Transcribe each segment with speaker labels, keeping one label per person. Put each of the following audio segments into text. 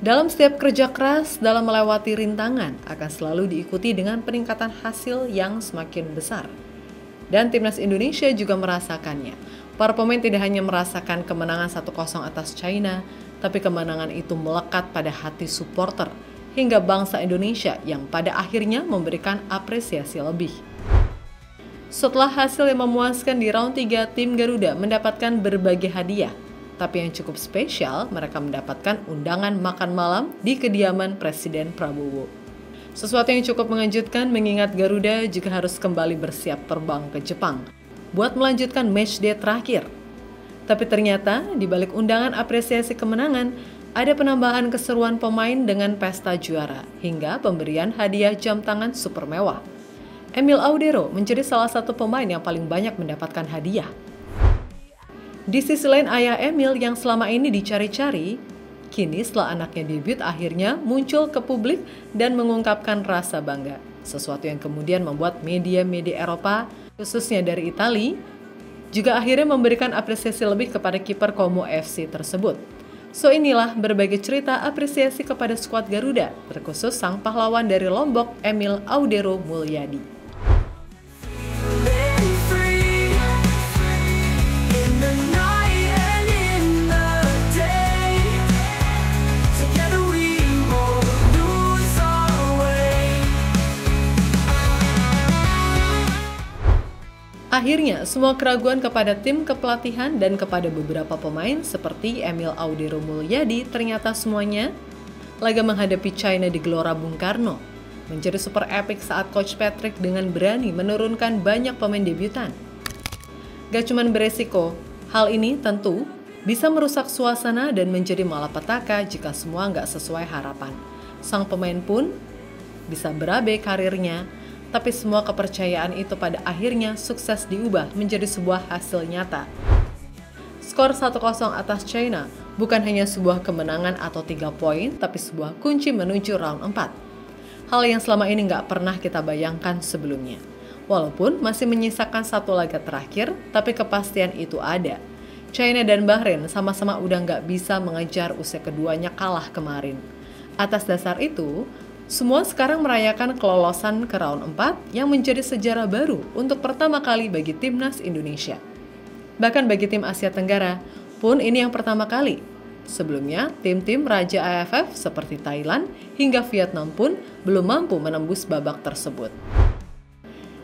Speaker 1: Dalam setiap kerja keras dalam melewati rintangan akan selalu diikuti dengan peningkatan hasil yang semakin besar. Dan timnas Indonesia juga merasakannya. Para pemain tidak hanya merasakan kemenangan 1-0 atas China, tapi kemenangan itu melekat pada hati supporter hingga bangsa Indonesia yang pada akhirnya memberikan apresiasi lebih. Setelah hasil yang memuaskan di round 3, tim Garuda mendapatkan berbagai hadiah. Tapi yang cukup spesial, mereka mendapatkan undangan makan malam di kediaman Presiden Prabowo. Sesuatu yang cukup mengejutkan mengingat Garuda juga harus kembali bersiap terbang ke Jepang buat melanjutkan matchday terakhir. Tapi ternyata di balik undangan apresiasi kemenangan, ada penambahan keseruan pemain dengan pesta juara hingga pemberian hadiah jam tangan super mewah. Emil Audero menjadi salah satu pemain yang paling banyak mendapatkan hadiah. Di sisi lain ayah Emil yang selama ini dicari-cari, kini setelah anaknya debut akhirnya muncul ke publik dan mengungkapkan rasa bangga. Sesuatu yang kemudian membuat media-media Eropa, khususnya dari Italia, juga akhirnya memberikan apresiasi lebih kepada kiper Como FC tersebut. So inilah berbagai cerita apresiasi kepada skuad Garuda, terkhusus sang pahlawan dari Lombok, Emil Audero Mulyadi. Akhirnya, semua keraguan kepada tim kepelatihan dan kepada beberapa pemain seperti Emil Audero Mulyadi ternyata semuanya laga menghadapi China di Gelora Bung Karno menjadi super epic saat Coach Patrick dengan berani menurunkan banyak pemain debutan. Gak cuman beresiko, hal ini tentu bisa merusak suasana dan menjadi malapetaka jika semua nggak sesuai harapan. Sang pemain pun bisa berabe karirnya, tapi semua kepercayaan itu pada akhirnya sukses diubah menjadi sebuah hasil nyata. Skor 1-0 atas China bukan hanya sebuah kemenangan atau 3 poin, tapi sebuah kunci menuju round 4. Hal yang selama ini nggak pernah kita bayangkan sebelumnya. Walaupun masih menyisakan satu laga terakhir, tapi kepastian itu ada. China dan Bahrain sama-sama udah nggak bisa mengejar usai keduanya kalah kemarin. Atas dasar itu, semua sekarang merayakan kelolosan ke round 4 yang menjadi sejarah baru untuk pertama kali bagi timnas Indonesia. Bahkan bagi tim Asia Tenggara pun ini yang pertama kali. Sebelumnya, tim-tim Raja AFF seperti Thailand hingga Vietnam pun belum mampu menembus babak tersebut.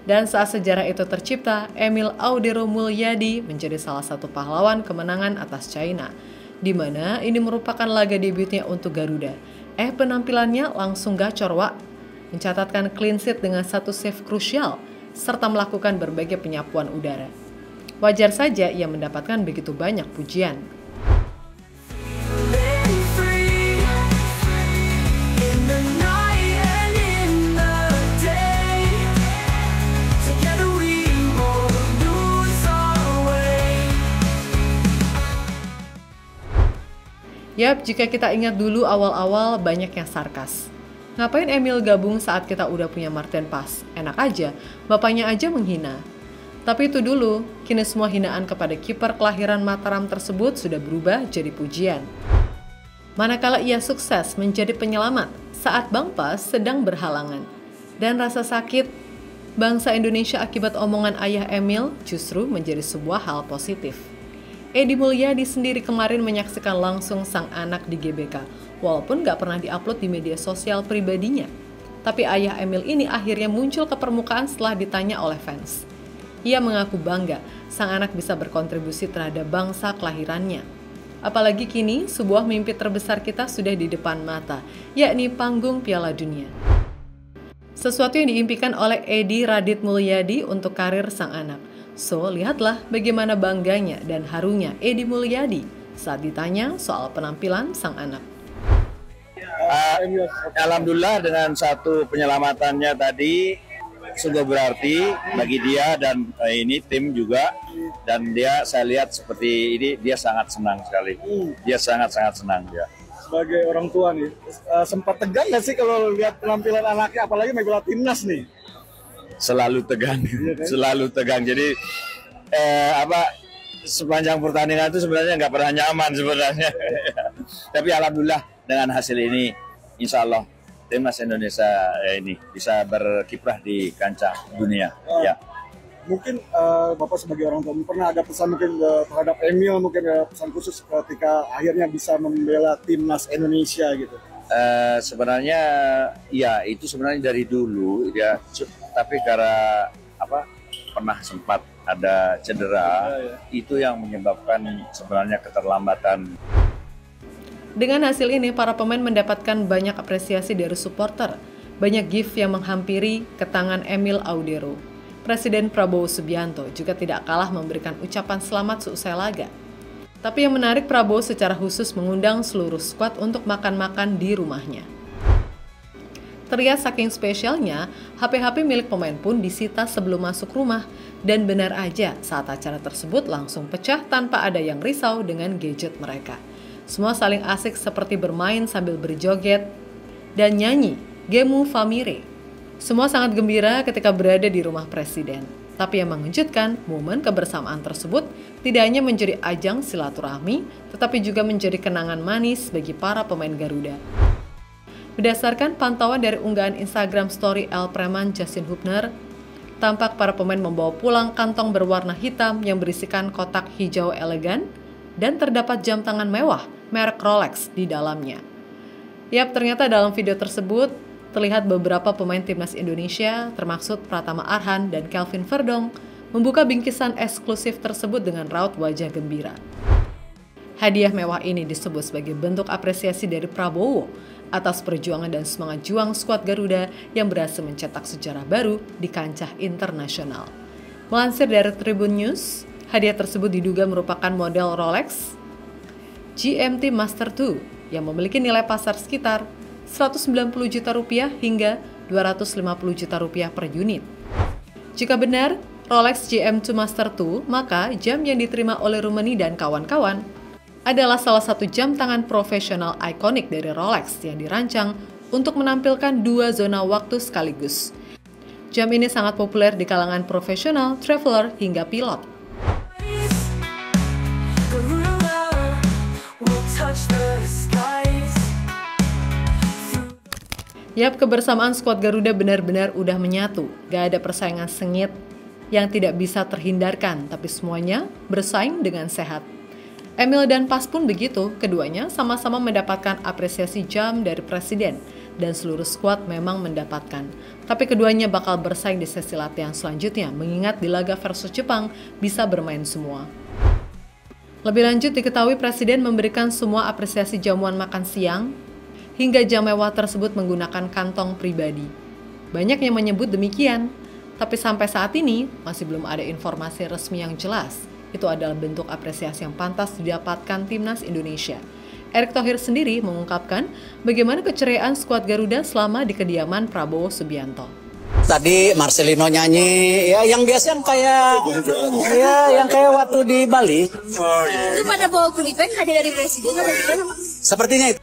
Speaker 1: Dan saat sejarah itu tercipta, Emil Audero Mulyadi menjadi salah satu pahlawan kemenangan atas China, di mana ini merupakan laga debutnya untuk Garuda. Penampilannya langsung gacor, Wak. Mencatatkan clean sheet dengan satu save krusial, serta melakukan berbagai penyapuan udara. Wajar saja ia mendapatkan begitu banyak pujian. Yap, jika kita ingat dulu awal-awal banyak yang sarkas. Ngapain Emil gabung saat kita udah punya Martin Paes? Enak aja, bapaknya aja menghina. Tapi itu dulu, kini semua hinaan kepada kiper kelahiran Mataram tersebut sudah berubah jadi pujian. Manakala ia sukses menjadi penyelamat saat Bang Paes sedang berhalangan. Dan rasa sakit bangsa Indonesia akibat omongan ayah Emil justru menjadi sebuah hal positif. Edi Mulyadi sendiri kemarin menyaksikan langsung sang anak di GBK, walaupun gak pernah diupload di media sosial pribadinya. Tapi ayah Emil ini akhirnya muncul ke permukaan setelah ditanya oleh fans. Ia mengaku bangga sang anak bisa berkontribusi terhadap bangsa kelahirannya. Apalagi kini sebuah mimpi terbesar kita sudah di depan mata, yakni panggung Piala Dunia. Sesuatu yang diimpikan oleh Edi Radit Mulyadi untuk karir sang anak. So, lihatlah bagaimana bangganya dan harunya Edi Mulyadi saat ditanya soal penampilan sang anak.
Speaker 2: Alhamdulillah dengan satu penyelamatannya tadi sungguh berarti bagi dia dan ini tim juga, dan dia saya lihat seperti ini dia sangat senang sekali. Dia sangat-sangat senang ya.
Speaker 3: Sebagai orang tua nih, sempat tegang nggak sih kalau lihat penampilan anaknya, apalagi membela timnas nih?
Speaker 2: Selalu tegang, selalu tegang. Jadi sepanjang pertandingan itu sebenarnya nggak pernah nyaman sebenarnya. Tapi alhamdulillah dengan hasil ini, insya Allah timnas Indonesia ini bisa berkiprah di kancah dunia. Ya.
Speaker 3: Mungkin Bapak sebagai orang tua pernah ada pesan mungkin terhadap Emil, mungkin pesan khusus ketika akhirnya bisa membela timnas Indonesia gitu.
Speaker 2: Sebenarnya ya itu sebenarnya dari dulu ya, tapi karena pernah sempat ada cedera, itu yang menyebabkan sebenarnya keterlambatan.
Speaker 1: Dengan hasil ini, para pemain mendapatkan banyak apresiasi dari supporter. Banyak gift yang menghampiri ke tangan Emil Audero. Presiden Prabowo Subianto juga tidak kalah memberikan ucapan selamat seusai laga. Tapi yang menarik, Prabowo secara khusus mengundang seluruh skuad untuk makan-makan di rumahnya. Terlihat saking spesialnya, HP-HP milik pemain pun disita sebelum masuk rumah. Dan benar aja, saat acara tersebut langsung pecah tanpa ada yang risau dengan gadget mereka. Semua saling asik seperti bermain sambil berjoget dan nyanyi Gemu Famire. Semua sangat gembira ketika berada di rumah presiden. Tapi yang mengejutkan, momen kebersamaan tersebut tidak hanya menjadi ajang silaturahmi, tetapi juga menjadi kenangan manis bagi para pemain Garuda. Berdasarkan pantauan dari unggahan Instagram story El Preman Justin Hubner, tampak para pemain membawa pulang kantong berwarna hitam yang berisikan kotak hijau elegan dan terdapat jam tangan mewah merek Rolex di dalamnya. Yap, ternyata dalam video tersebut terlihat beberapa pemain timnas Indonesia, termasuk Pratama Arhan dan Kelvin Verdong, membuka bingkisan eksklusif tersebut dengan raut wajah gembira. Hadiah mewah ini disebut sebagai bentuk apresiasi dari Prabowo atas perjuangan dan semangat juang skuad Garuda yang berhasil mencetak sejarah baru di kancah internasional. Melansir dari Tribun News, hadiah tersebut diduga merupakan model Rolex GMT Master 2 yang memiliki nilai pasar sekitar 190 juta rupiah hingga 250 juta rupiah per unit. Jika benar Rolex GM2 Master 2, maka jam yang diterima oleh Rumeni dan kawan-kawan adalah salah satu jam tangan profesional ikonik dari Rolex yang dirancang untuk menampilkan 2 zona waktu sekaligus. Jam ini sangat populer di kalangan profesional, traveler, hingga pilot. Yap, kebersamaan skuad Garuda benar-benar udah menyatu. Gak ada persaingan sengit yang tidak bisa terhindarkan, tapi semuanya bersaing dengan sehat. Emil dan Pas pun begitu, keduanya sama-sama mendapatkan apresiasi jam dari presiden, dan seluruh skuad memang mendapatkan. Tapi keduanya bakal bersaing di sesi latihan selanjutnya, mengingat di laga versus Jepang bisa bermain semua. Lebih lanjut diketahui presiden memberikan semua apresiasi jamuan makan siang, hingga jam mewah tersebut menggunakan kantong pribadi. Banyak yang menyebut demikian, tapi sampai saat ini masih belum ada informasi resmi yang jelas. Itu adalah bentuk apresiasi yang pantas didapatkan timnas Indonesia. Erick Thohir sendiri mengungkapkan bagaimana keceriaan skuad Garuda selama di kediaman Prabowo Subianto.
Speaker 4: Tadi Marcelino nyanyi, ya yang biasa yang kayak waktu di Bali.
Speaker 5: Itu pada bawa kulitbag hadiah dari presiden atau gimana?
Speaker 4: Sepertinya itu.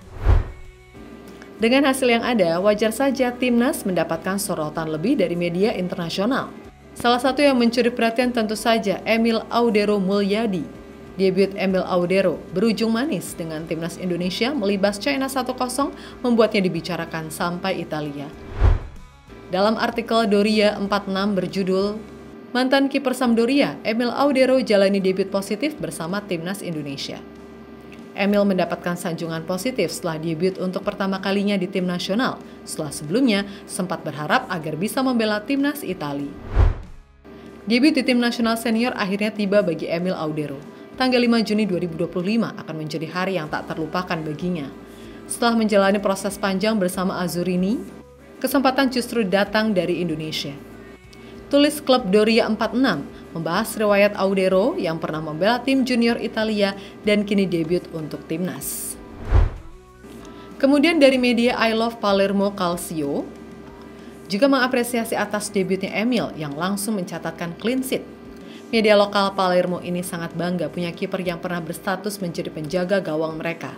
Speaker 1: Dengan hasil yang ada, wajar saja timnas mendapatkan sorotan lebih dari media internasional. Salah satu yang mencuri perhatian tentu saja Emil Audero Mulyadi. Debut Emil Audero berujung manis dengan timnas Indonesia melibas China 1-0 membuatnya dibicarakan sampai Italia. Dalam artikel Doria 46 berjudul Mantan kiper Sampdoria, Emil Audero jalani debut positif bersama timnas Indonesia. Emil mendapatkan sanjungan positif setelah debut untuk pertama kalinya di tim nasional, setelah sebelumnya sempat berharap agar bisa membela timnas Italia. Debut di tim nasional senior akhirnya tiba bagi Emil Audero. Tanggal 5 Juni 2025 akan menjadi hari yang tak terlupakan baginya. Setelah menjalani proses panjang bersama Azzurrini, kesempatan justru datang dari Indonesia. Tulis klub Doria 46 membahas riwayat Audero yang pernah membela tim junior Italia dan kini debut untuk timnas. Kemudian dari media I Love Palermo Calcio juga mengapresiasi atas debutnya Emil yang langsung mencatatkan clean sheet. Media lokal Palermo ini sangat bangga punya kiper yang pernah berstatus menjadi penjaga gawang mereka.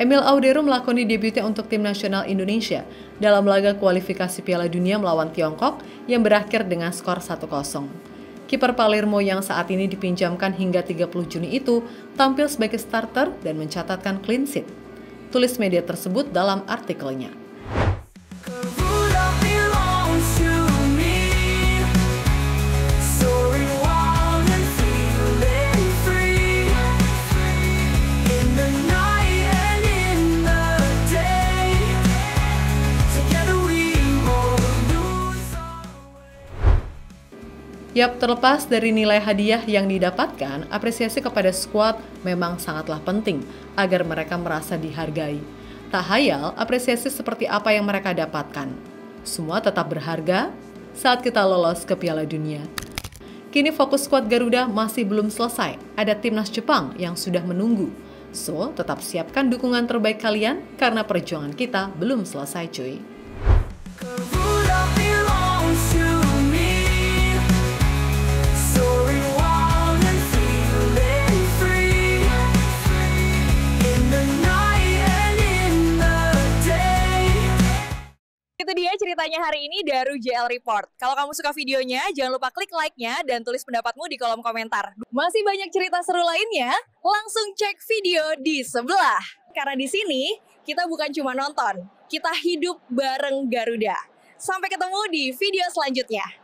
Speaker 1: Emil Audero melakoni debutnya untuk tim nasional Indonesia dalam laga kualifikasi Piala Dunia melawan Tiongkok yang berakhir dengan skor 1-0. Kiper Palermo yang saat ini dipinjamkan hingga 30 Juni itu tampil sebagai starter dan mencatatkan clean sheet. tulis media tersebut dalam artikelnya. Yap, terlepas dari nilai hadiah yang didapatkan, apresiasi kepada skuad memang sangatlah penting agar mereka merasa dihargai. Tak hayal apresiasi seperti apa yang mereka dapatkan. Semua tetap berharga saat kita lolos ke Piala Dunia. Kini fokus skuad Garuda masih belum selesai. Ada timnas Jepang yang sudah menunggu. So, tetap siapkan dukungan terbaik kalian karena perjuangan kita belum selesai, cuy.
Speaker 6: Itu dia ceritanya hari ini dari JL Report. Kalau kamu suka videonya, jangan lupa klik like-nya dan tulis pendapatmu di kolom komentar. Masih banyak cerita seru lainnya, langsung cek video di sebelah. Karena di sini, kita bukan cuma nonton, kita hidup bareng Garuda. Sampai ketemu di video selanjutnya.